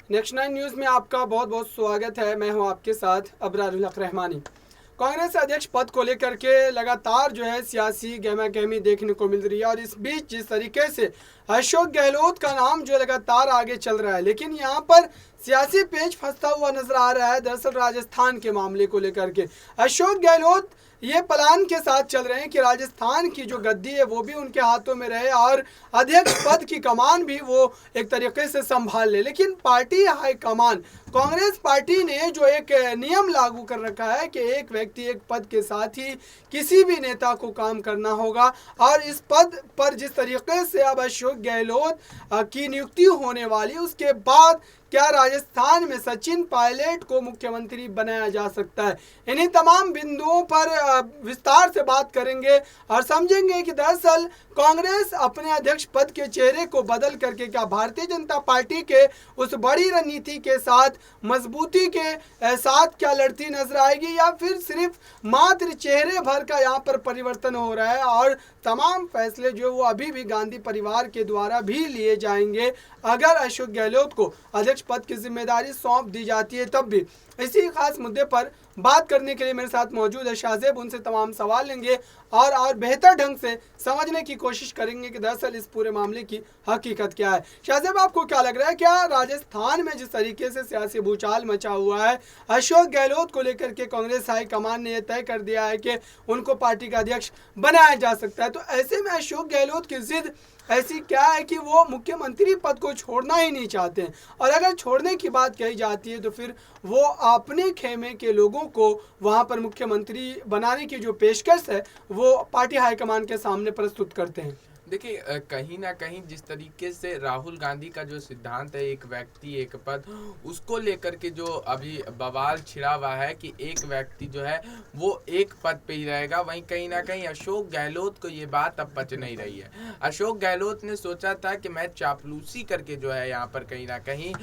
Next 9 news में आपका बहुत बहुत स्वागत है। मैं हूं आपके साथ अबरारुल हक रहमानी। कांग्रेस अध्यक्ष पद को लेकर के लगातार जो है सियासी गहमा गहमी देखने को मिल रही है और इस बीच जिस तरीके से अशोक गहलोत का नाम जो लगातार आगे चल रहा है, लेकिन यहाँ पर सियासी पेच फंसता हुआ नजर आ रहा है। दरअसल राजस्थान के मामले को लेकर के अशोक गहलोत ये प्लान के साथ चल रहे हैं कि राजस्थान की जो गद्दी है वो भी उनके हाथों में रहे और अध्यक्ष पद की कमान भी वो एक तरीके से संभाल ले। लेकिन पार्टी हाईकमान कांग्रेस पार्टी ने जो एक नियम लागू कर रखा है कि एक व्यक्ति एक पद के साथ ही किसी भी नेता को काम करना होगा और इस पद पर जिस तरीके से अब अशोक गहलोत की नियुक्ति होने वाली, उसके बाद क्या राजस्थान में सचिन पायलट को मुख्यमंत्री बनाया जा सकता है। इन्हीं तमाम बिंदुओं पर विस्तार से बात करेंगे और समझेंगे कि दरअसल कांग्रेस अपने अध्यक्ष पद के चेहरे को बदल करके क्या भारतीय जनता पार्टी के उस बड़ी रणनीति के साथ मजबूती के साथ क्या लड़ती नजर आएगी या फिर सिर्फ मात्र चेहरे भर का यहाँ पर परिवर्तन हो रहा है और तमाम फैसले जो वो अभी भी गांधी परिवार के द्वारा भी लिए जाएंगे अगर अशोक गहलोत को अध्यक्ष पद की जिम्मेदारी सौंप दी जाती है तब भी। इसी खास मुद्दे पर बात करने के लिए मेरे साथ मौजूद है शाहजेब। उनसे तमाम सवाल लेंगे और बेहतर ढंग से समझने की कोशिश करेंगे कि दरअसल इस पूरे मामले की हकीकत क्या है। शाहजेब, आपको क्या लग रहा है, क्या राजस्थान में जिस तरीके से सियासी भूचाल मचा हुआ है, अशोक गहलोत को लेकर के कांग्रेस हाईकमान ने यह तय कर दिया है कि उनको पार्टी का अध्यक्ष बनाया जा सकता है, तो ऐसे में अशोक गहलोत की जिद ऐसी क्या है कि वो मुख्यमंत्री पद को छोड़ना ही नहीं चाहते हैं और अगर छोड़ने की बात कही जाती है तो फिर वो अपने खेमे के लोगों को वहां पर मुख्यमंत्री बनाने की जो पेशकश है वो पार्टी हाईकमान के सामने प्रस्तुत करते हैं। देखिए, कहीं ना कहीं जिस तरीके से राहुल गांधी का जो सिद्धांत है एक व्यक्ति एक पद, उसको लेकर के जो अभी बवाल छिड़ा हुआ है कि एक व्यक्ति जो है वो एक पद पे ही रहेगा, वहीं कहीं ना कहीं अशोक गहलोत को ये बात अब पच नहीं रही है। अशोक गहलोत ने सोचा था कि मैं चापलूसी करके जो है यहाँ पर कहीं ना कहीं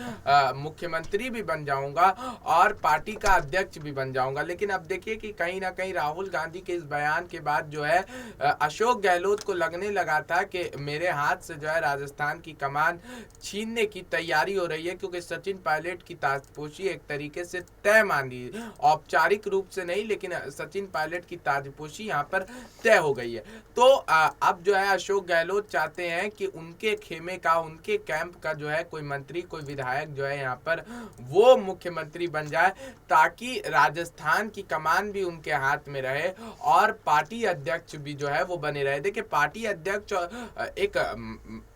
मुख्यमंत्री भी बन जाऊंगा और पार्टी का अध्यक्ष भी बन जाऊंगा, लेकिन अब देखिए कि कहीं ना कहीं राहुल गांधी के इस बयान के बाद जो है अशोक गहलोत को लगने लगा था कि मेरे हाथ से जो है राजस्थान की कमान छीनने की तैयारी हो रही है, क्योंकि सचिन पायलट की ताजपोशी एक तरीके से तय मान ली, औपचारिक रूप से नहीं लेकिन सचिन पायलट की ताजपोशी यहाँ पर तय हो गई है। तो अब जो है अशोक गहलोत चाहते हैं कि उनके खेमे का, उनके कैंप का जो है कोई मंत्री कोई विधायक जो है यहाँ पर वो मुख्यमंत्री बन जाए ताकि राजस्थान की कमान भी उनके हाथ में रहे और पार्टी अध्यक्ष भी जो है वो बने रहे। देखिए, पार्टी अध्यक्ष एक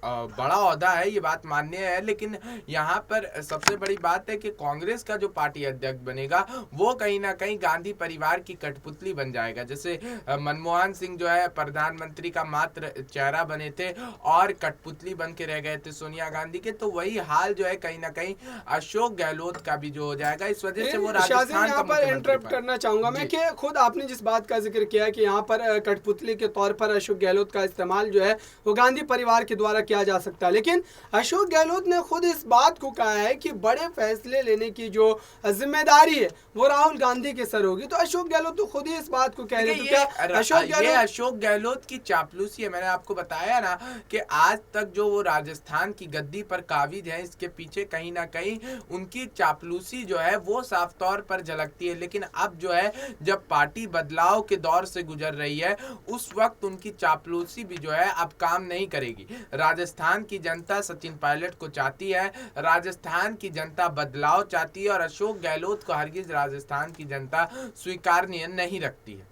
बड़ा ओहदा है, ये बात मान्य है, लेकिन यहाँ पर सबसे बड़ी बात है कि कांग्रेस का जो पार्टी अध्यक्ष बनेगा वो कहीं ना कहीं गांधी परिवार की कठपुतली बन जाएगा। जैसे मनमोहन सिंह जो है प्रधानमंत्री का मात्र चेहरा बने थे और कठपुतली बन के रह गए थे सोनिया गांधी के, तो वही हाल जो है कहीं ना कहीं अशोक गहलोत का भी जो हो जाएगा। इस वजह से वो राजस्थान यहाँ पर इंटरप्ट करना चाहूंगा मैं कि खुद आपने जिस बात का जिक्र किया कि यहाँ पर कठपुतली के तौर पर अशोक गहलोत का इस्तेमाल जो है वो गांधी परिवार के द्वारा किया जा सकता है, लेकिन अशोक गहलोत ने खुद इस बात को कहा है कि बड़े फैसले लेने की जो जिम्मेदारी है वो राहुल गांधी के सर होगी। तो अशोक गहलोत तो खुद ही इस बात को कह रहे हैं, तो क्या अशोक गहलोत की चापलूसी है। मैंने आपको बताया ना कि आज तक जो वो राजस्थान की गद्दी पर काबिज है, इसके पीछे कहीं ना कहीं उनकी चापलूसी जो है वो साफ तौर पर झलकती है। लेकिन अब जो है जब पार्टी बदलाव के दौर से गुजर रही है उस वक्त उनकी चापलूसी भी जो है अब काम नहीं करेगी। राजस्थान की जनता सचिन पायलट को चाहती है, राजस्थान की जनता बदलाव चाहती है और अशोक गहलोत को हरगिज राजस्थान की जनता स्वीकारनीय नहीं रखती है।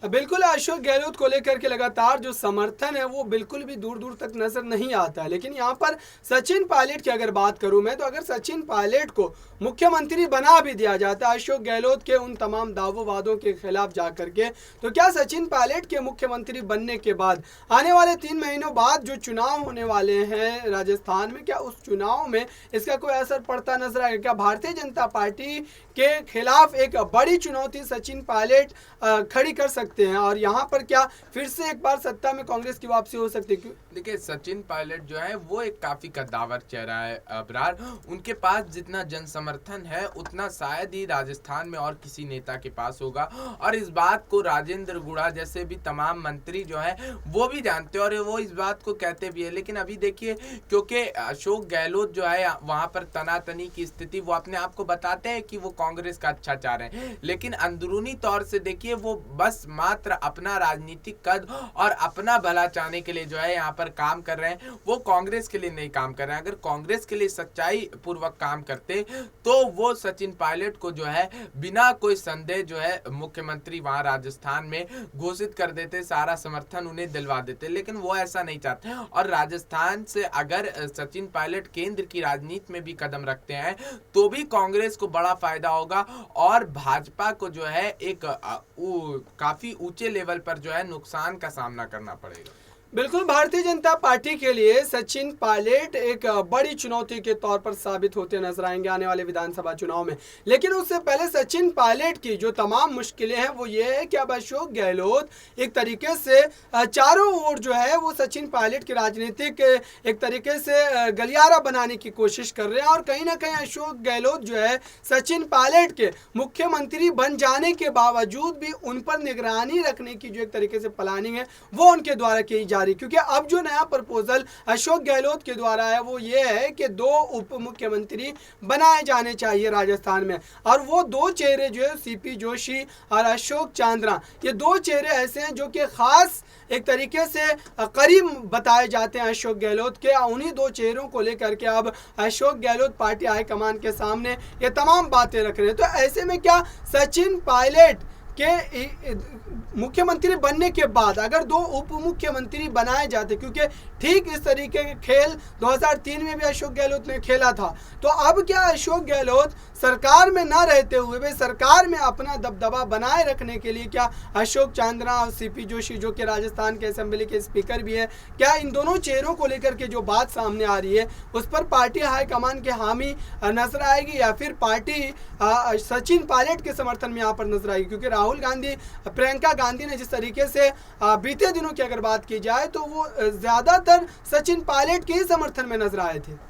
बिल्कुल, अशोक गहलोत को लेकर के लगातार जो समर्थन है वो बिल्कुल भी दूर दूर तक नजर नहीं आता है, लेकिन यहाँ पर सचिन पायलट की अगर बात करूं मैं, तो अगर सचिन पायलट को मुख्यमंत्री बना भी दिया जाता है अशोक गहलोत के उन तमाम दावों वादों के खिलाफ जाकर के, तो क्या सचिन पायलट के मुख्यमंत्री बनने के बाद आने वाले 3 महीनों बाद जो चुनाव होने वाले हैं राजस्थान में, क्या उस चुनाव में इसका कोई असर पड़ता नजर आएगा? क्या भारतीय जनता पार्टी के खिलाफ एक बड़ी चुनौती सचिन पायलट खड़ी कर सकते सकते हैं और यहाँ पर क्या फिर से एक बार सत्ता में कांग्रेस की वापसी हो सकती है? क्यों? देखिए, सचिन पायलट जो है वो एक काफी कद्दावर चेहरा है अबरार। उनके पास जितना जन समर्थन है उतना शायद ही राजस्थान में और किसी नेता के पास होगा, और इस बात को राजेंद्र गुड़ा जैसे भी तमाम मंत्री जो है वो भी जानते हैं और वो इस बात को कहते भी है। लेकिन अभी देखिए, क्योंकि अशोक गहलोत जो है वहां पर तनातनी की स्थिति, वो अपने आप को बताते हैं कि वो कांग्रेस का अच्छा चाह रहे हैं, लेकिन अंदरूनी तौर से देखिए वो बस मात्र अपना राजनीतिक कद और अपना भला चाहने के लिए जो है यहाँ पर काम कर रहे हैं। वो कांग्रेस के लिए नहीं काम कर रहे हैं। अगर कांग्रेस के लिए सच्चाई पूर्वक काम करते तो वो सचिन पायलट को जो है बिना कोई संदेह जो है मुख्यमंत्री वहां राजस्थान में घोषित कर देते, सारा समर्थन उन्हें दिलवा देते, लेकिन वो ऐसा नहीं चाहते। और राजस्थान से अगर सचिन पायलट केंद्र की राजनीति में भी कदम रखते हैं तो भी कांग्रेस को बड़ा फायदा होगा और भाजपा को जो है एक काफी ऊंचे लेवल पर जो है नुकसान का सामना करना पड़ेगा। बिल्कुल, भारतीय जनता पार्टी के लिए सचिन पायलट एक बड़ी चुनौती के तौर पर साबित होते नजर आएंगे आने वाले विधानसभा चुनाव में। लेकिन उससे पहले सचिन पायलट की जो तमाम मुश्किलें हैं वो ये है कि अब अशोक गहलोत एक तरीके से चारों ओर जो है वो सचिन पायलट की राजनीतिक एक तरीके से गलियारा बनाने की कोशिश कर रहे हैं, और कहीं ना कहीं अशोक गहलोत जो है सचिन पायलट के मुख्यमंत्री बन जाने के बावजूद भी उन पर निगरानी रखने की जो एक तरीके से प्लानिंग है वो उनके द्वारा की जा, क्योंकि अब जो नया प्रपोजल अशोक गहलोत के द्वारा है वो ये है कि 2 उप मुख्यमंत्री बनाए जाने चाहिए राजस्थान में, और वो 2 चेहरे जो है सीपी जोशी और अशोक चांद्रा, ये 2 चेहरे ऐसे हैं जो कि खास एक तरीके से करीब बताए जाते हैं अशोक गहलोत के। उन्हीं 2 चेहरों को लेकर के अब अशोक गहलोत पार्टी हाईकमान के सामने ये तमाम बातें रख रहे हैं। तो ऐसे में क्या सचिन पायलट के मुख्यमंत्री बनने के बाद अगर 2 उप मुख्यमंत्री बनाए जाते, क्योंकि ठीक इस तरीके के खेल 2003 में भी अशोक गहलोत ने खेला था, तो अब क्या अशोक गहलोत सरकार में ना रहते हुए भी सरकार में अपना दबदबा बनाए रखने के लिए क्या अशोक चांद्रा और सीपी जोशी जो कि राजस्थान के असेंबली के स्पीकर भी हैं, क्या इन दोनों चेहरों को लेकर के जो बात सामने आ रही है उस पर पार्टी हाईकमान के हामी नजर आएगी या फिर पार्टी सचिन पायलट के समर्थन में यहाँ पर नजर आएगी? क्योंकि राहुल गांधी, प्रियंका गांधी ने जिस तरीके से बीते दिनों की अगर बात की जाए तो वो ज्यादातर सचिन पायलट के ही समर्थन में नजर आए थे।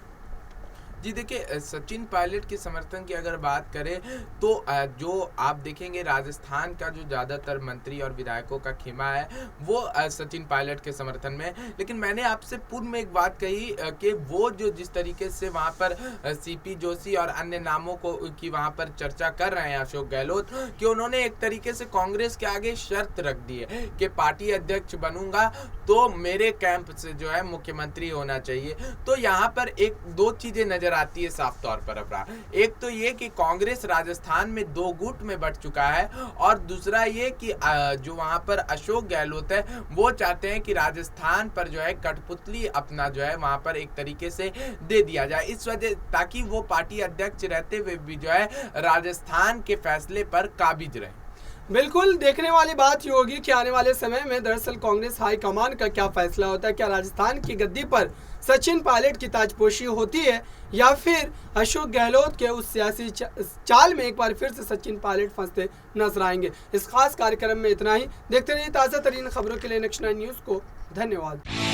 जी देखिए, सचिन पायलट के समर्थन की अगर बात करें तो जो आप देखेंगे राजस्थान का जो ज़्यादातर मंत्री और विधायकों का खेमा है वो सचिन पायलट के समर्थन में। लेकिन मैंने आपसे पूर्व में एक बात कही कि वो जो जिस तरीके से वहाँ पर सीपी जोशी और अन्य नामों को की वहाँ पर चर्चा कर रहे हैं अशोक गहलोत, कि उन्होंने एक तरीके से कांग्रेस के आगे शर्त रख दी है कि पार्टी अध्यक्ष बनूंगा तो मेरे कैंप से जो है मुख्यमंत्री होना चाहिए। तो यहाँ पर 1-2 चीज़ें नजर आती है साफ तौर पर अपना। एक तो ये कि कांग्रेस राजस्थान में 2 गुट में बंट चुका है, और दूसरा ये कि जो वहां पर अशोक गहलोत है वो चाहते हैं कि राजस्थान पर जो है कठपुतली अपना जो है वहां पर एक तरीके से दे दिया जाए, इस वजह ताकि वो पार्टी अध्यक्ष रहते हुए भी जो है राजस्थान के फैसले पर काबिज रहे। बिल्कुल, देखने वाली बात ये होगी कि आने वाले समय में दरअसल कांग्रेस हाईकमान का क्या फैसला होता है। क्या राजस्थान की गद्दी पर सचिन पायलट की ताजपोशी होती है या फिर अशोक गहलोत के उस सियासी चाल में एक बार फिर से सचिन पायलट फंसते नजर आएंगे। इस खास कार्यक्रम में इतना ही। देखते रहिए ताज़ा तरीन खबरों के लिए नेक्स्ट 9 न्यूज़ को। धन्यवाद।